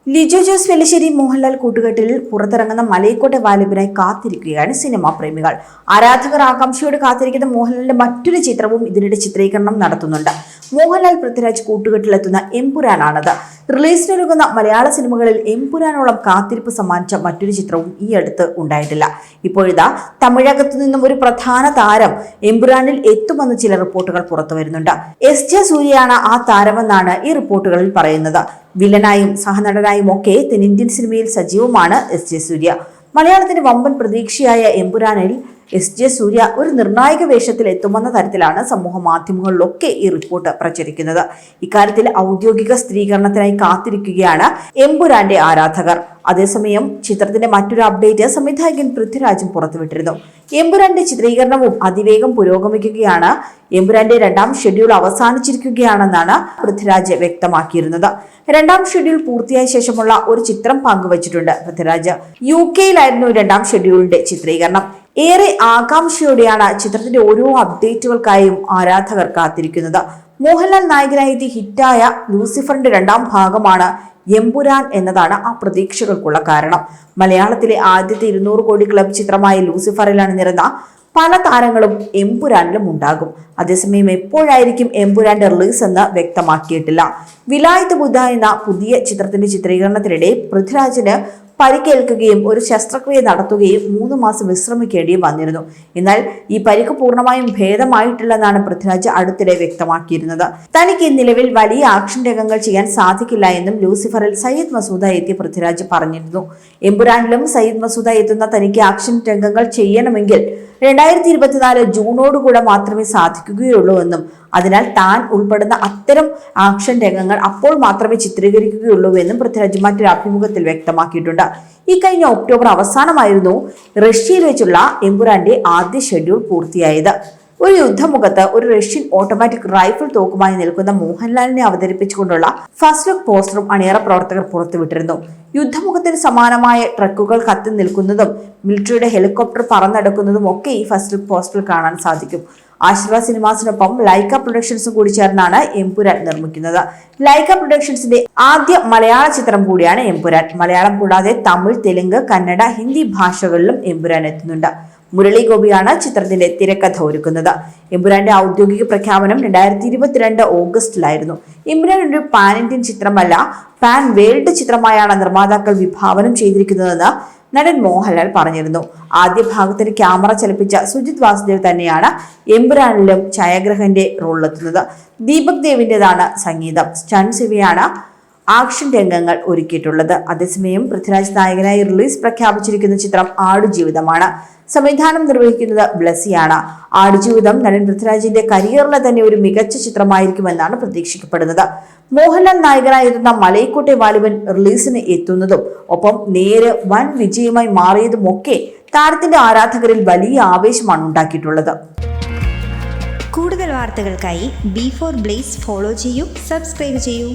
ലിജോ ജോസ് വെല്ലിശ്ശേരി മോഹൻലാൽ കൂട്ടുകെട്ടിൽ പുറത്തിറങ്ങുന്ന മലൈക്കോട്ടെ വാലിബനായി കാത്തിരിക്കുകയാണ് സിനിമാ പ്രേമികൾ. ആരാധകർ ആകാംക്ഷയോട് കാത്തിരിക്കുന്ന മോഹൻലാലിന്റെ മറ്റൊരു ചിത്രവും ഇതിനിടെ ചിത്രീകരണം നടത്തുന്നുണ്ട്. മോഹൻലാൽ പൃഥ്വിരാജ് കൂട്ടുകെട്ടിലെത്തുന്ന എമ്പുരാനാണത്. റിലീസിനൊരുങ്ങുന്ന മലയാള സിനിമകളിൽ എമ്പുരാനോളം കാത്തിരിപ്പ് സമ്മാനിച്ച മറ്റൊരു ചിത്രവും ഈ അടുത്ത് ഉണ്ടായിട്ടില്ല. ഇപ്പോഴിതാ തമിഴകത്തു നിന്നും ഒരു പ്രധാന താരം എമ്പുരാനിൽ എത്തുമെന്ന് ചില റിപ്പോർട്ടുകൾ പുറത്തുവരുന്നുണ്ട്. എസ്.ജെ. സൂര്യയാണ് ആ താരമെന്നാണ് ഈ റിപ്പോർട്ടുകളിൽ പറയുന്നത്. വില്ലനായും സഹനടനായും ഒക്കെ തെന്നിന്ത്യൻ സിനിമയിൽ സജീവമാണ് എസ്.ജെ. സൂര്യ. മലയാളത്തിന്റെ വമ്പൻ പ്രതീക്ഷയായ എമ്പുരാനിൽ എസ്.ജെ. സൂര്യ ഒരു നിർണായക വേഷത്തിൽ എത്തുമെന്ന തരത്തിലാണ് സമൂഹ മാധ്യമങ്ങളിലൊക്കെ ഈ റിപ്പോർട്ട് പ്രചരിക്കുന്നത്. ഇക്കാര്യത്തിൽ ഔദ്യോഗിക സ്ഥിരീകരണത്തിനായി കാത്തിരിക്കുകയാണ് എമ്പുരാന്റെ ആരാധകർ. അതേസമയം ചിത്രത്തിന്റെ മറ്റൊരു അപ്ഡേറ്റ് സംവിധായകൻ പൃഥ്വിരാജും പുറത്തുവിട്ടിരുന്നു. എമ്പുരാന്റെ ചിത്രീകരണവും അതിവേഗം പുരോഗമിക്കുകയാണ്. എമ്പുരാന്റെ 2ാം ഷെഡ്യൂൾ അവസാനിച്ചിരിക്കുകയാണെന്നാണ് പൃഥ്വിരാജ് വ്യക്തമാക്കിയിരുന്നത്. 2ാം ഷെഡ്യൂൾ പൂർത്തിയായ ശേഷമുള്ള ഒരു ചിത്രം പങ്കുവച്ചിട്ടുണ്ട് പൃഥ്വിരാജ്. UK-യിലായിരുന്നു 2ാം ഷെഡ്യൂളിന്റെ ചിത്രീകരണം. ഏറെ ആകാംക്ഷയോടെയാണ് ചിത്രത്തിന്റെ ഓരോ അപ്ഡേറ്റുകൾക്കായും ആരാധകർ കാത്തിരിക്കുന്നത്. മോഹൻലാൽ നായകനായി ഹിറ്റായ ലൂസിഫറിന്റെ 2ാം ഭാഗമാണ് എമ്പുരാൻ എന്നതാണ് ആ പ്രതീക്ഷകൾക്കുള്ള കാരണം. മലയാളത്തിലെ ആദ്യത്തെ 200 കോടി ക്ലബ് ചിത്രമായ ലൂസിഫറിൽ അണിനിരന്ന പല താരങ്ങളും എമ്പുരാനിലും ഉണ്ടാകും. അതേസമയം എപ്പോഴായിരിക്കും എമ്പുരാന്റെ റിലീസ് എന്ന് വ്യക്തമാക്കിയിട്ടില്ല. വിലായത്ത് ബുദ്ധ എന്ന പുതിയ ചിത്രത്തിന്റെ ചിത്രീകരണത്തിനിടെ പൃഥ്വിരാജിന് പരിക്കേൽക്കുകയും ഒരു ശസ്ത്രക്രിയ നടത്തുകയും 3 മാസം വിശ്രമിക്കേണ്ടിയും വന്നിരുന്നു. എന്നാൽ ഈ പരിക്ക് പൂർണ്ണമായും ഭേദമായിട്ടില്ലെന്നാണ് പൃഥ്വിരാജ് അടുത്തിടെ വ്യക്തമാക്കിയിരുന്നത്. തനിക്ക് നിലവിൽ വലിയ ആക്ഷൻ രംഗങ്ങൾ ചെയ്യാൻ സാധിക്കില്ല എന്നും ലൂസിഫറിൽ സയ്യിദ് മസൂദ എത്തി പൃഥ്വിരാജ് പറഞ്ഞിരുന്നു. എമ്പുരാനിലും സയ്യിദ് മസൂദ എത്തുന്ന തനിക്ക് ആക്ഷൻ രംഗങ്ങൾ ചെയ്യണമെങ്കിൽ 2024 ജൂണോടുകൂടെ മാത്രമേ സാധിക്കുകയുള്ളൂ എന്നും അതിനാൽ താൻ ഉൾപ്പെടുന്ന അത്തരം ആക്ഷൻ രംഗങ്ങൾ അപ്പോൾ മാത്രമേ ചിത്രീകരിക്കുകയുള്ളൂ എന്നും പൃഥ്വിരാജ് മറ്റൊരു അഭിമുഖത്തിൽ വ്യക്തമാക്കിയിട്ടുണ്ട്. ഈ കഴിഞ്ഞ ഒക്ടോബർ അവസാനമായിരുന്നു റഷ്യയിൽ വെച്ചുള്ള എമ്പുരാന്റെ ആദ്യ ഷെഡ്യൂൾ പൂർത്തിയായത്. ഒരു യുദ്ധമുഖത്ത് ഒരു റഷ്യൻ ഓട്ടോമാറ്റിക് റൈഫിൾ തോക്കുമായി നിൽക്കുന്ന മോഹൻലാലിനെ അവതരിപ്പിച്ചുകൊണ്ടുള്ള ഫസ്റ്റ് ലുക്ക് പോസ്റ്ററും അണിയറ പ്രവർത്തകർ പുറത്തുവിട്ടിരുന്നു. യുദ്ധമുഖത്തിന് സമാനമായ ട്രക്കുകൾ കത്തി നിൽക്കുന്നതും മിലിറ്ററിയുടെ ഹെലികോപ്റ്റർ പറന്നെടുക്കുന്നതും ഒക്കെ ഈ ഫസ്റ്റ് ലുക്ക് പോസ്റ്ററിൽ കാണാൻ സാധിക്കും. ആശീർവാദ് സിനിമാസിനൊപ്പം ലൈക്ക പ്രൊഡക്ഷൻസും കൂടി ചേർന്നാണ് എമ്പുരാൻ നിർമ്മിക്കുന്നത്. ലൈക്ക പ്രൊഡക്ഷൻസിന്റെ ആദ്യ മലയാള ചിത്രം കൂടിയാണ് എമ്പുരാൻ. മലയാളം കൂടാതെ തമിഴ്, തെലുങ്ക്, കന്നഡ, ഹിന്ദി ഭാഷകളിലും എമ്പുരാൻ എത്തുന്നുണ്ട്. മുരളി ഗോപിയാണ് ചിത്രത്തിന്റെ തിരക്കഥ ഒരുക്കുന്നത്. എമ്പുരാന്റെ ഔദ്യോഗിക പ്രഖ്യാപനം 2022 ഓഗസ്റ്റിലായിരുന്നു. എമ്പുരാൻ ഒരു പാൻ ഇന്ത്യൻ ചിത്രമല്ല, പാൻ വേൾഡ് ചിത്രമായാണ് നിർമ്മാതാക്കൾ വിഭാവനം ചെയ്തിരിക്കുന്നതെന്ന് നടൻ മോഹൻലാൽ പറഞ്ഞിരുന്നു. ആദ്യ ഭാഗത്തിന് ക്യാമറ ചലിപ്പിച്ച സുജിത് വാസുദേവ് തന്നെയാണ് എമ്പുരാനിലും ഛായാഗ്രഹന്റെ റോളിലെത്തുന്നത്. ദീപക് ദേവിന്റേതാണ് സംഗീതം. സ്റ്റൺസ് ഇവയാണ് ആക്ഷൻ രംഗങ്ങൾ ഒരുക്കിയിട്ടുള്ളത്. അതേസമയം പൃഥ്വിരാജ് നായകനായി റിലീസ് പ്രഖ്യാപിച്ചിരിക്കുന്ന ചിത്രം ആടുജീവിതമാണ്. സംവിധാനം നിർവഹിക്കുന്നത് ബ്ലസ്സിയാണ്. ആടുജീവിതം നടൻ പൃഥ്വിരാജിന്റെ കരിയറിലെ തന്നെ ഒരു മികച്ച ചിത്രമായിരിക്കുമെന്നാണ് പ്രതീക്ഷിക്കപ്പെടുന്നത്. മോഹൻലാൽ നായകനായിരുന്ന മലൈക്കോട്ടെ വാലിബൻ റിലീസിന് എത്തുന്നതും ഒപ്പം നേര് വൻ വിജയമായി മാറിയതുമൊക്കെ താരത്തിന്റെ ആരാധകരിൽ വലിയ ആവേശമാണ് ഉണ്ടാക്കിയിട്ടുള്ളത്. കൂടുതൽ വാർത്തകൾക്കായി B4 Blaze ഫോളോ ചെയ്യൂ, സബ്സ്ക്രൈബ് ചെയ്യൂ.